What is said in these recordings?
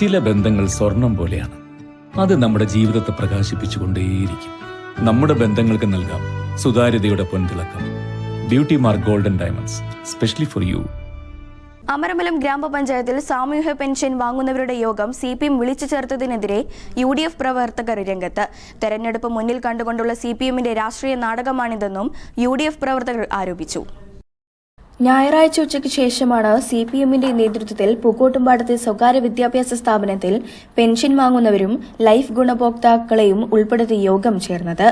ചില ബന്ധങ്ങൾ സ്വർണം പോലെയാണ്. അത് നമ്മുടെ ജീവിതത്തെ പ്രകാശിപ്പിച്ചുകൊണ്ടേയിരിക്കും. നമ്മുടെ ബന്ധങ്ങൾക്ക് നൽകാം സുതാര്യതയുടെ പൊൻതിളക്കം. Beauty mark golden diamonds, specially for you. Amarambalam ഗ്രാമപഞ്ചായത്തിൽ സാമൂഹ്യ പെൻഷൻ വാങ്ങുന്നവരുടെ യോഗം CPM വിളിച്ചു ചേർത്തതിനെതിരെ UDF പ്രവർത്തകർ രംഗത്ത്. തെരഞ്ഞെടുപ്പ് മുന്നിൽ കണ്ടുകൊണ്ടുള്ള CPMന്റെ രാഷ്ട്രീയ നാടകമാണിതെന്നും UDF പ്രവർത്തകർ ആരോപിച്ചു. ഞായറാഴ്ച ഉച്ചയ്ക്ക് ശേഷമാണ് CPMന്റെ നേതൃത്വത്തിൽ പൂക്കോട്ടുംപാടത്തെ സ്വകാര്യ വിദ്യാഭ്യാസ സ്ഥാപനത്തിൽ പെൻഷൻ വാങ്ങുന്നവരും ലൈഫ് ഗുണഭോക്താക്കളെയും ഉൾപ്പെടുത്തി യോഗം ചേർന്നത്.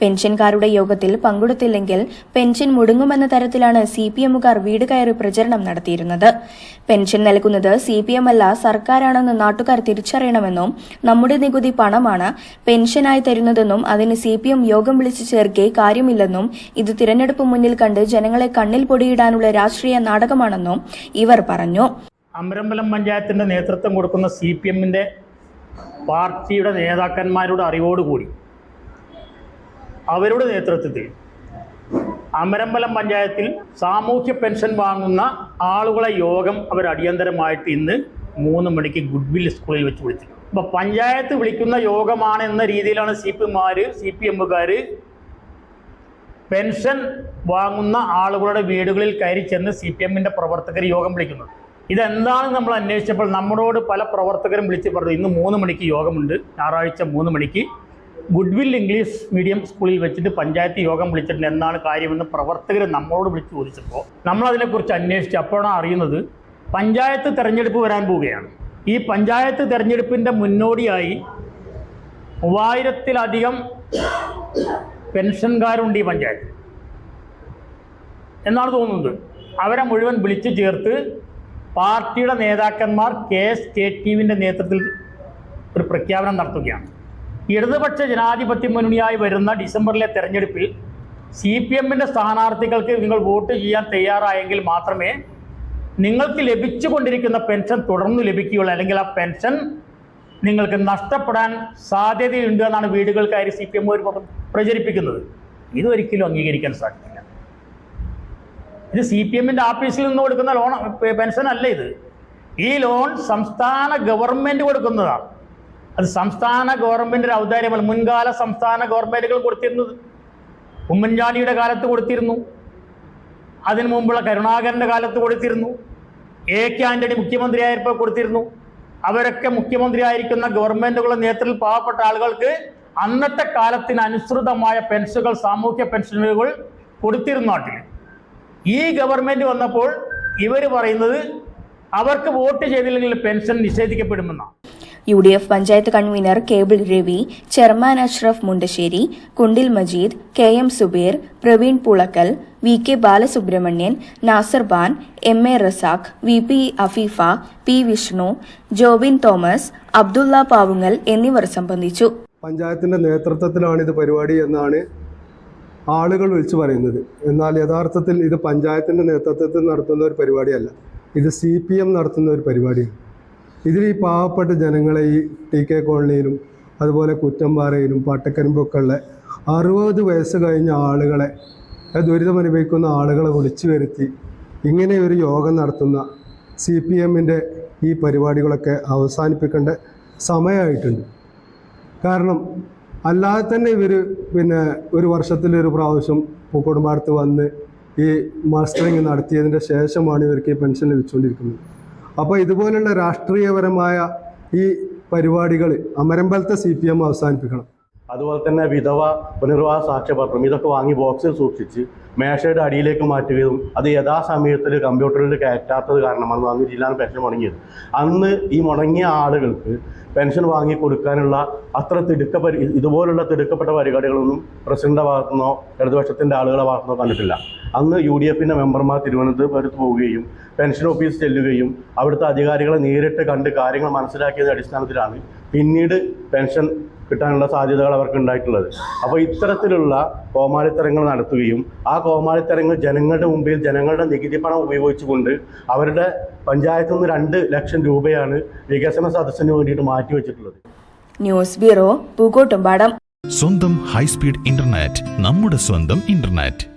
പെൻഷൻകാരുടെ യോഗത്തിൽ പങ്കെടുത്തില്ലെങ്കിൽ പെൻഷൻ മുടങ്ങുമെന്ന തരത്തിലാണ് CPMകാർ വീട് കയറി പ്രചരണം നടത്തിയിരുന്നത്. പെൻഷൻ നൽകുന്നത് CPM അല്ല, സർക്കാരാണെന്ന് നാട്ടുകാർ തിരിച്ചറിയണമെന്നും നമ്മുടെ നികുതി പണമാണ് പെൻഷനായി തരുന്നതെന്നും അതിന് CPM യോഗം വിളിച്ചു ചേർക്കേ കാര്യമില്ലെന്നും ഇത് തിരഞ്ഞെടുപ്പ് മുന്നിൽ കണ്ട് ജനങ്ങളെ കണ്ണിൽ പൊടിയിടാനുള്ള രാഷ്ട്രീയ നാടകമാണെന്നും ഇവർ പറഞ്ഞു. അമരമ്പലം പഞ്ചായത്തിന്റെ നേതൃത്വം കൊടുക്കുന്ന CPMന്റെ പാർട്ടിയുടെ നേതാക്കന്മാരുടെ അറിവോടുകൂടി അവരുടെ നേതൃത്വത്തിൽ അമരമ്പലം പഞ്ചായത്തിൽ സാമൂഹ്യ പെൻഷൻ വാങ്ങുന്ന ആളുകളെ യോഗം അവർ അടിയന്തരമായിട്ട് ഇന്ന് 3 മണിക്ക് ഗുഡ്വിൽ സ്കൂളിൽ വെച്ച് വിളിച്ചു. അപ്പോൾ പഞ്ചായത്ത് വിളിക്കുന്ന യോഗമാണ് എന്ന രീതിയിലാണ് CPMകാർ പെൻഷൻ വാങ്ങുന്ന ആളുകളുടെ വീടുകളിൽ കയറി ചെന്ന് CPMന്റെ പ്രവർത്തകർ യോഗം വിളിക്കുന്നത്. ഇതെന്താണ് നമ്മൾ അന്വേഷിച്ചപ്പോൾ നമ്മളോട് പല പ്രവർത്തകരും വിളിച്ച് പറഞ്ഞു, ഇന്ന് 3 മണിക്ക് യോഗമുണ്ട്, ഞായറാഴ്ച 3 മണിക്ക് ഗുഡ്വിൽ ഇംഗ്ലീഷ് മീഡിയം സ്കൂളിൽ വെച്ചിട്ട് പഞ്ചായത്ത് യോഗം വിളിച്ചിട്ടുണ്ട്, എന്താണ് കാര്യമെന്ന് പ്രവർത്തകർ നമ്മളോട് വിളിച്ച് ചോദിച്ചപ്പോൾ നമ്മളതിനെക്കുറിച്ച് അന്വേഷിച്ച് അപ്പോഴാണ് അറിയുന്നത് പഞ്ചായത്ത് തെരഞ്ഞെടുപ്പ് വരാൻ പോവുകയാണ്. ഈ പഞ്ചായത്ത് തെരഞ്ഞെടുപ്പിൻ്റെ മുന്നോടിയായി 3000-ലധികം പെൻഷൻകാരുണ്ട് ഈ പഞ്ചായത്ത് എന്നാണ് തോന്നുന്നത്. അവരെ മുഴുവൻ വിളിച്ചു ചേർത്ത് പാർട്ടിയുടെ നേതാക്കന്മാർ KSKTVന്റെ നേതൃത്വത്തിൽ ഒരു പ്രഖ്യാപനം നടത്തുകയാണ്. ഇടതുപക്ഷ ജനാധിപത്യ മുന്നണിയായി വരുന്ന ഡിസംബറിലെ തെരഞ്ഞെടുപ്പിൽ CPMന്റെ സ്ഥാനാർത്ഥികൾക്ക് നിങ്ങൾ വോട്ട് ചെയ്യാൻ തയ്യാറായെങ്കിൽ മാത്രമേ നിങ്ങൾക്ക് ലഭിച്ചുകൊണ്ടിരിക്കുന്ന പെൻഷൻ തുടർന്ന് ലഭിക്കുകയുള്ളൂ, അല്ലെങ്കിൽ ആ പെൻഷൻ നിങ്ങൾക്ക് നഷ്ടപ്പെടാൻ സാധ്യതയുണ്ട് എന്നാണ് വീടുകൾ കയറി CPM പ്രചരിപ്പിക്കുന്നത്. ഇതൊരിക്കലും അംഗീകരിക്കാൻ സാധിക്കില്ല. ഇത് CPMന്റെ ആഫീസിൽ നിന്ന് കൊടുക്കുന്ന ലോൺ പെൻഷൻ അല്ല. ഈ ലോൺ സംസ്ഥാന ഗവൺമെൻറ് കൊടുക്കുന്നതാണ്. അത് സംസ്ഥാന ഗവൺമെൻറ്റിൻ്റെ ഔദാര്യമല്ല. മുൻകാല സംസ്ഥാന ഗവൺമെൻറ്റുകൾ കൊടുത്തിരുന്നത് ഉമ്മൻചാണ്ടിയുടെ കാലത്ത് കൊടുത്തിരുന്നു, അതിനു മുമ്പുള്ള കരുണാകരൻ്റെ കാലത്ത് കൊടുത്തിരുന്നു, AK ആൻ്റണി മുഖ്യമന്ത്രിയായപ്പോൾ കൊടുത്തിരുന്നു. അവരൊക്കെ മുഖ്യമന്ത്രിയായിരിക്കുന്ന ഗവൺമെൻറ്റുകളുടെ നേതൃത്വത്തിൽ പാവപ്പെട്ട ആളുകൾക്ക് അന്നത്തെ കാലത്തിന് അനുസൃതമായ പെൻഷനുകൾ, സാമൂഹ്യ പെൻഷനുകൾ കൊടുത്തിരുന്ന നാട്ടിൽ. ഈ ഗവൺമെൻറ് വന്നപ്പോൾ ഇവർ പറയുന്നത് അവർക്ക് വോട്ട് ചെയ്തില്ലെങ്കിൽ പെൻഷൻ നിഷേധിക്കപ്പെടുമെന്നാണ്. UDF panchayat convener cable Ravi, chairman Ashraf Mundassery, Kundil Majeed, KM Zubair, Praveen Pulakkal, VK Balasubramanian, Nasar Ban, MA Razak, VP Afeefa, P Vishnu, Jobin Thomas, Abdulla Pavungal എന്നിവർ സംബന്ധിച്ചു. പഞ്ചായത്തിന്റെ നേതൃത്വത്തിലാണ് ഇത് പരിപാടി എന്നാണ് ആളുകൾ വിളിച്ചു പറയുന്നത്. എന്നാൽ യഥാർത്ഥത്തിൽ ഇത് പഞ്ചായത്തിന്റെ നേതൃത്വത്തിൽ നടത്തുന്ന ഒരു പരിപാടിയല്ല, ഇത് CPM നടത്തുന്ന ഒരു പരിപാടിയാണ്. ഇതിൽ ഈ പാവപ്പെട്ട ജനങ്ങളെ ഈ TK കോളനിയിലും അതുപോലെ കുറ്റമ്പാറയിലും പട്ടക്കരിമ്പൊക്കെ ഉള്ള 60 വയസ്സ് കഴിഞ്ഞ ആളുകളെ, ദുരിതമനുഭവിക്കുന്ന ആളുകളെ വിളിച്ചു വരുത്തി ഇങ്ങനെ ഒരു യോഗം നടത്തുന്ന CPMന്റെ ഈ പരിപാടികളൊക്കെ അവസാനിപ്പിക്കേണ്ട സമയമായിട്ടുണ്ട്. കാരണം അല്ലാതെ തന്നെ ഇവർ ഒരു വർഷത്തിലൊരു പ്രാവശ്യം പൂക്കോട്ടുംപാടത്ത് വന്ന് ഈ മസ്റ്ററിങ് നടത്തിയതിൻ്റെ ശേഷമാണ് ഇവർക്ക് ഈ പെൻഷൻ ലഭിച്ചുകൊണ്ടിരിക്കുന്നത്. അപ്പോൾ ഇതുപോലുള്ള രാഷ്ട്രീയപരമായ ഈ പരിപാടികൾ അമരമ്പലത്തെ CPM അവസാനിപ്പിക്കണം. അതുപോലെ തന്നെ വിധവ പുനർവാസ സാക്ഷ്യപത്രം ഇതൊക്കെ വാങ്ങി ബോക്സിൽ സൂക്ഷിച്ച് മേശയുടെ അടിയിലേക്ക് മാറ്റുകയും അത് യഥാസമയത്തിൽ കമ്പ്യൂട്ടറിൽ കയറ്റാത്തത് കാരണമാണ് അന്ന് ജില്ലാന്ന് പെൻഷൻ മുടങ്ങിയത്. അന്ന് ഈ മുടങ്ങിയ ആളുകൾക്ക് പെൻഷൻ വാങ്ങി കൊടുക്കാനുള്ള അത്ര ഇതുപോലുള്ള തിടുക്കപ്പെട്ട പരിപാടികളൊന്നും പ്രസിഡന്റിൻ്റെ ഭാഗത്തുനിന്നോ ഇടതുപക്ഷത്തിൻ്റെ ആളുകളുടെ ഭാഗത്തുനിന്നോ കണ്ടിട്ടില്ല. അന്ന് UDFന്റെ മെമ്പർമാർ തിരുവനന്തപുരത്ത് പോവുകയും പെൻഷൻ ഓഫീസ് ചെല്ലുകയും അവിടുത്തെ അധികാരികളെ നേരിട്ട് കണ്ട് കാര്യങ്ങൾ മനസ്സിലാക്കിയതിൻ്റെ അടിസ്ഥാനത്തിലാണ് പിന്നീട് പെൻഷൻ കിട്ടാനുള്ള സാധ്യതകൾ അവർക്ക് ഉണ്ടായിട്ടുള്ളത്. അപ്പോൾ ഇത്തരത്തിലുള്ള കോമാളിത്തരങ്ങൾ നടത്തുകയും ആ കോമാളിത്തരങ്ങൾ ജനങ്ങളുടെ മുമ്പിൽ ജനങ്ങളുടെ നികുതി പണം ഉപയോഗിച്ചുകൊണ്ട് അവരുടെ പഞ്ചായത്തിൽ നിന്ന് 2 ലക്ഷം രൂപയാണ് വികസന സദസ്സിന് വേണ്ടിയിട്ട് മാറ്റിവെച്ചിട്ടുള്ളത്. News bureau, Pookkottumpadam. സ്വന്തം ഹൈസ്പീഡ് ഇന്റർനെറ്റ്, നമ്മുടെ സ്വന്തം ഇന്റർനെറ്റ്.